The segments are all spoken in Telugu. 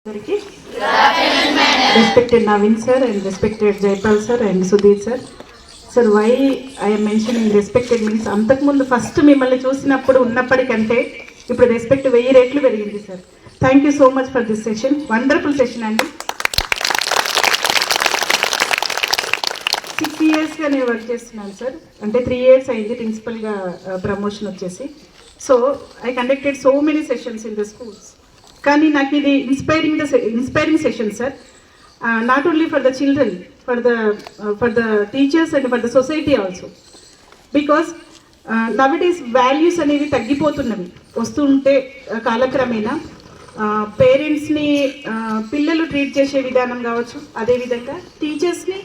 Respected Naveen sir and respected Jaipal sir and Sudhir sir. Sir, why I am mentioning respected means అంతకుముందు ఫస్ట్ మిమ్మల్ని చూసినప్పుడు ఉన్నప్పటికంటే ఇప్పుడు రెస్పెక్ట్ 1000 రెట్లు పెరిగింది sir. Thank you so much for this session, wonderful session అండి. 6 yearsగా నేను వర్క్ చేస్తున్నాను సార్, అంటే 3 years అయింది ప్రిన్సిపల్గా ప్రమోషన్ వచ్చేసి. So I conducted so many sessions in the schools. కానీ నాకు ఇది inspiring session sir, not only for the children, for the teachers and for the society also. Because nowadays values అనేవి తగ్గిపోతున్నవి వస్తూ ఉంటే కాలక్రమేణా పేరెంట్స్ని పిల్లలు ట్రీట్ చేసే విధానం కావచ్చు, అదేవిధంగా టీచర్స్ని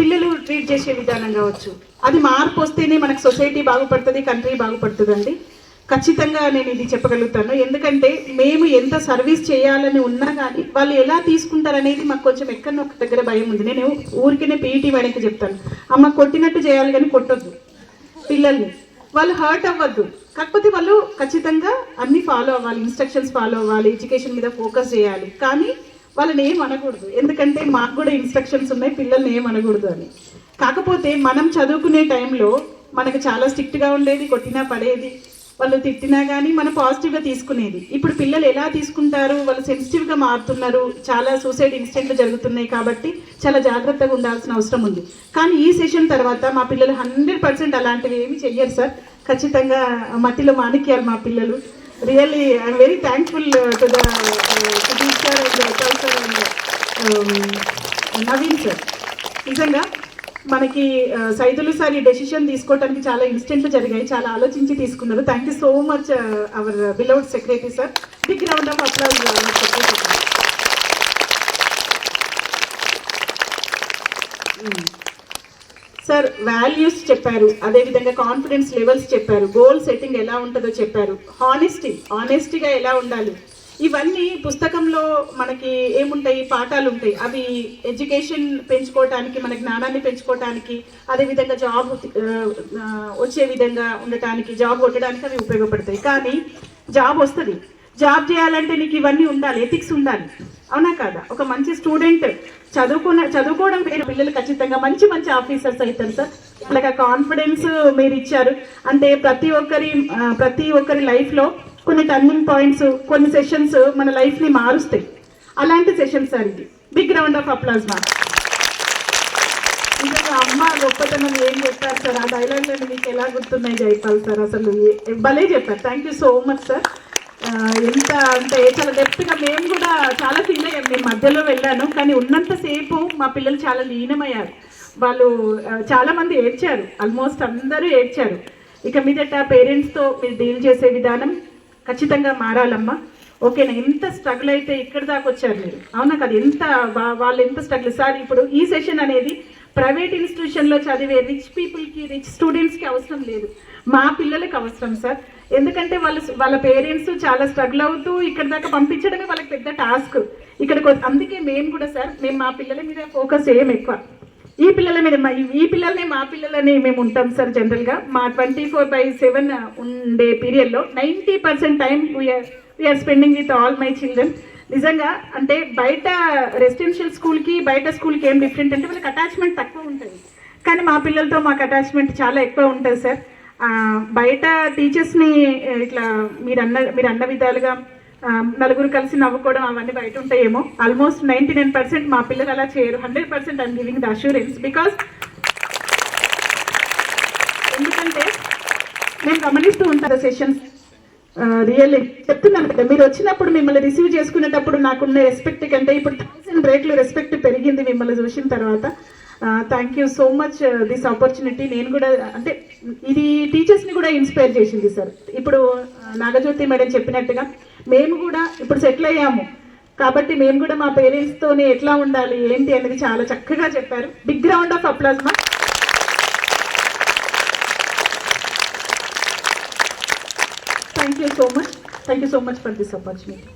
పిల్లలు ట్రీట్ చేసే విధానం కావచ్చు, అది మార్పు వస్తేనే మనకు సొసైటీ బాగుపడుతుంది, కంట్రీ బాగుపడుతుందండి. ఖచ్చితంగా నేను ఇది చెప్పగలుగుతాను. ఎందుకంటే మేము ఎంత సర్వీస్ చేయాలని ఉన్నా కానీ వాళ్ళు ఎలా తీసుకుంటారనేది మాకు కొంచెం ఎక్కడో ఒక దగ్గర భయం ఉంది. నేను ఊరికనే పీఈటీ మేడంకి చెప్తాను, అమ్మ కొట్టినట్టు చేయాలి కానీ కొట్టొద్దు పిల్లల్ని, వాళ్ళు హర్ట్ అవ్వద్దు. కాకపోతే వాళ్ళు ఖచ్చితంగా అన్ని ఫాలో అవ్వాలి, ఇన్స్ట్రక్షన్స్ ఫాలో అవ్వాలి, ఎడ్యుకేషన్ మీద ఫోకస్ చేయాలి. కానీ వాళ్ళని ఏం అనకూడదు, ఎందుకంటే మాకు కూడా ఇన్స్ట్రక్షన్స్ ఉన్నాయి పిల్లల్ని ఏం అనకూడదు అని. కాకపోతే మనం చదువుకునే టైంలో మనకు చాలా స్ట్రిక్ట్గా ఉండేది, కొట్టినా పడేది, వాళ్ళు తిట్టినా కానీ మనం పాజిటివ్గా తీసుకునేది. ఇప్పుడు పిల్లలు ఎలా తీసుకుంటారు, వాళ్ళు సెన్సిటివ్గా మారుతున్నారు, చాలా సూసైడ్ ఇన్సిడెంట్లు జరుగుతున్నాయి. కాబట్టి చాలా జాగ్రత్తగా ఉండాల్సిన అవసరం ఉంది. కానీ ఈ సెషన్ తర్వాత మా పిల్లలు 100% అలాంటివి ఏమి చెయ్యరు సార్. ఖచ్చితంగా మట్టిలో మాణిక్యాలు మా పిల్లలు. Really I'm very thankful to the Sudheer sir and Jaipal sir and Naveen sir. నిజంగా మనకి సైదులు సార్ ఈ డెసిషన్ తీసుకోవడానికి చాలా ఇన్స్టెంట్లు జరిగాయి, చాలా ఆలోచించి తీసుకున్నారు. Thank you so much our beloved secretary sir. Big round of applause. Sir values చెప్పారు, అదేవిధంగా కాన్ఫిడెన్స్ లెవెల్స్ చెప్పారు, గోల్ సెట్టింగ్ ఎలా ఉంటుందో చెప్పారు, ఆనెస్టీగా ఎలా ఉండాలి, ఇవన్నీ పుస్తకంలో మనకి ఏముంటాయి, పాఠాలు ఉంటాయి. అవి ఎడ్యుకేషన్ పెంచుకోవటానికి, మన జ్ఞానాన్ని పెంచుకోవటానికి, అదేవిధంగా జాబ్ వచ్చే విధంగా ఉండటానికి, జాబ్ కొట్టడానికి అవి ఉపయోగపడతాయి. కానీ జాబ్ వస్తుంది, జాబ్ చేయాలంటే నీకు ఇవన్నీ ఉండాలి, ఎథిక్స్ ఉండాలి, అవునా కాదా? ఒక మంచి స్టూడెంట్ చదువుకోవడం వేరే, పిల్లలు ఖచ్చితంగా మంచి ఆఫీసర్స్ అవుతారు సార్. వాళ్ళకి కాన్ఫిడెన్స్ మీరు ఇచ్చారు అంటే ప్రతి ఒక్కరి లైఫ్లో కొన్ని టర్నింగ్ పాయింట్స్, కొన్ని సెషన్స్ మన లైఫ్ని మారుస్తాయి. అలాంటి సెషన్ సార్ ఇది. బిగ్ రౌండ్ ఆఫ్ అప్లాజ్ మా. నిజంగా అమ్మ గొప్పతనం ఏం చెప్పారు సార్, ఆ డైలాగ్లన్నీ మీకు ఎలా గుర్తున్నాయి జైపాల్ సార్, అసలు భలే చెప్పారు. Thank you so much sir. ఎంత అంటే చాలా డెప్త్గా మేము కూడా చాలా ఫీల్ అయ్యాం. నేను మధ్యలో వెళ్ళాను, కానీ ఉన్నంతసేపు మా పిల్లలు చాలా లీనమయ్యారు. వాళ్ళు చాలామంది ఏడ్చారు, ఆల్మోస్ట్ అందరూ ఏడ్చారు. ఇక మీదట పేరెంట్స్తో మీరు డీల్ చేసే విధానం ఖచ్చితంగా మారాలమ్మా, ఓకేనా? ఎంత స్ట్రగుల్ అయితే ఇక్కడ దాకా వచ్చారు మీరు, అవునా కదా? వాళ్ళు ఎంత స్ట్రగుల్ సార్. ఇప్పుడు ఈ సెషన్ అనేది ప్రైవేట్ ఇన్స్టిట్యూషన్లో చదివే రిచ్ పీపుల్కి, రిచ్ స్టూడెంట్స్కి అవసరం లేదు, మా పిల్లలకి అవసరం సార్. ఎందుకంటే వాళ్ళ పేరెంట్స్ చాలా స్ట్రగుల్ అవుతూ ఇక్కడ దాకా పంపించడమే వాళ్ళకి పెద్ద టాస్క్. అందుకే మేము కూడా సార్, మేము మా పిల్లల మీద ఫోకస్ చేయం ఎక్కువ. ఈ పిల్లలనే మా పిల్లలని మేము ఉంటాం సార్. జనరల్గా మా 24/7 ఉండే పీరియడ్లో 90% time we're spending with all my children. నిజంగా అంటే బయట రెసిడెన్షియల్ స్కూల్కి బయట స్కూల్కి ఏం డిఫరెంట్ అంటే వాళ్ళకి అటాచ్మెంట్ తక్కువ ఉంటుంది, కానీ మా పిల్లలతో మాకు అటాచ్మెంట్ చాలా ఎక్కువ ఉంటుంది సార్. బయట టీచర్స్ని ఇట్లా మీరు అన్న విధాలుగా నలుగురు కలిసి నవ్వుకోవడం అవన్నీ బయట ఉంటాయేమో, ఆల్మోస్ట్ 99% మా పిల్లలు అలా చేయరు. 100% I'm giving the assurance. Because ఎందుకంటే నేను గమనిస్తూ ఉంటాను సెషన్స్. రియల్లీ చెప్తున్నాను కదా, మీరు వచ్చినప్పుడు మిమ్మల్ని రిసీవ్ చేసుకునేటప్పుడు నాకున్న రెస్పెక్ట్ కంటే ఇప్పుడు 1000 రేట్లు రెస్పెక్ట్ పెరిగింది మిమ్మల్ని చూసిన తర్వాత. Thank you so much this opportunity. నేను కూడా అంటే ఇది టీచర్స్ని కూడా ఇన్స్పైర్ చేసింది సార్. ఇప్పుడు నాగజ్యోతి మేడం చెప్పినట్టుగా మేము కూడా ఇప్పుడు సెటిల్ అయ్యాము కాబట్టి మేము కూడా మా పేరెంట్స్తోనే ఎట్లా ఉండాలి ఏంటి అనేది చాలా చక్కగా చెప్పారు. బిగ్ రౌండ్ ఆఫ్ అప్లాజ్ మా. Thank you so much for this opportunity.